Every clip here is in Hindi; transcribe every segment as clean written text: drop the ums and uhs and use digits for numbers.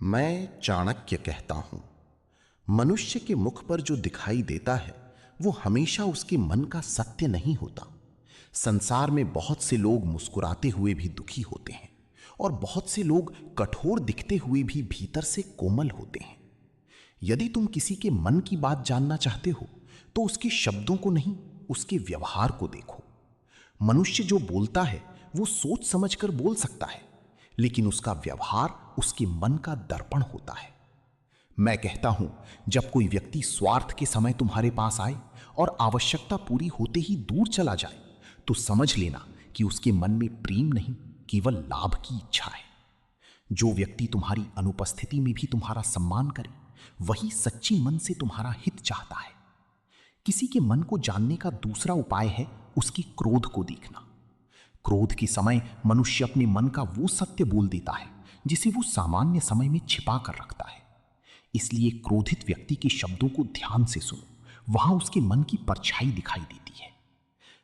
मैं चाणक्य कहता हूं, मनुष्य के मुख पर जो दिखाई देता है वो हमेशा उसके मन का सत्य नहीं होता। संसार में बहुत से लोग मुस्कुराते हुए भी दुखी होते हैं और बहुत से लोग कठोर दिखते हुए भी भीतर से कोमल होते हैं। यदि तुम किसी के मन की बात जानना चाहते हो तो उसके शब्दों को नहीं, उसके व्यवहार को देखो। मनुष्य जो बोलता है वो सोच समझकर बोल सकता है, लेकिन उसका व्यवहार उसके मन का दर्पण होता है। मैं कहता हूं, जब कोई व्यक्ति स्वार्थ के समय तुम्हारे पास आए और आवश्यकता पूरी होते ही दूर चला जाए, तो समझ लेना कि उसके मन में प्रेम नहीं, केवल लाभ की इच्छा है। जो व्यक्ति तुम्हारी अनुपस्थिति में भी तुम्हारा सम्मान करे, वही सच्ची मन से तुम्हारा हित चाहता है। किसी के मन को जानने का दूसरा उपाय है उसके क्रोध को देखना। क्रोध के समय मनुष्य अपने मन का वो सत्य बोल देता है जिसे वो सामान्य समय में छिपा कर रखता है। इसलिए क्रोधित व्यक्ति के शब्दों को ध्यान से सुनो, वहां उसके मन की परछाई दिखाई देती है।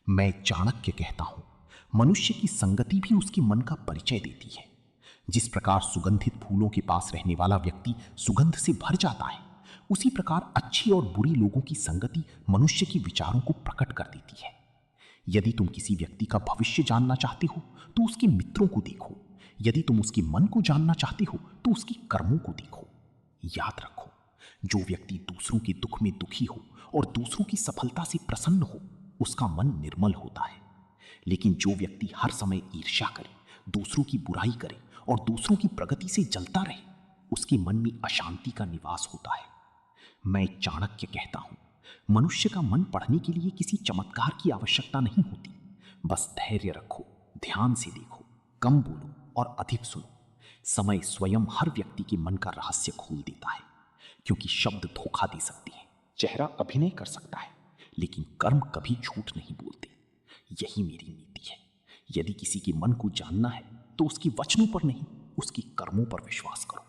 मैं चाणक्य कहता हूं, मनुष्य की संगति भी उसके मन का परिचय देती है। जिस प्रकार सुगंधित फूलों के पास रहने वाला व्यक्ति सुगंध से भर जाता है, उसी प्रकार अच्छी और बुरी लोगों की संगति मनुष्य के विचारों को प्रकट कर देती है। यदि तुम किसी व्यक्ति का भविष्य जानना चाहते हो तो उसके मित्रों को देखो। यदि तुम उसके मन को जानना चाहते हो तो उसके कर्मों को देखो। याद रखो, जो व्यक्ति दूसरों के दुख में दुखी हो और दूसरों की सफलता से प्रसन्न हो, उसका मन निर्मल होता है। लेकिन जो व्यक्ति हर समय ईर्ष्या करे, दूसरों की बुराई करे और दूसरों की प्रगति से जलता रहे, उसके मन में अशांति का निवास होता है। मैं चाणक्य कहता हूं, मनुष्य का मन पढ़ने के लिए किसी चमत्कार की आवश्यकता नहीं होती। बस धैर्य रखो, ध्यान से देखो, कम बोलो और अधिक सुनो। समय स्वयं हर व्यक्ति के मन का रहस्य खोल देता है, क्योंकि शब्द धोखा दे सकते हैं, चेहरा अभिनय कर सकता है, लेकिन कर्म कभी झूठ नहीं बोलते। यही मेरी नीति है। यदि किसी के मन को जानना है तो उसके वचनों पर नहीं, उसके कर्मों पर विश्वास करो।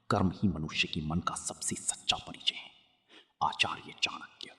कर्म ही मनुष्य के मन का सबसे सच्चा परिचय है। आचार्य चाणक्य।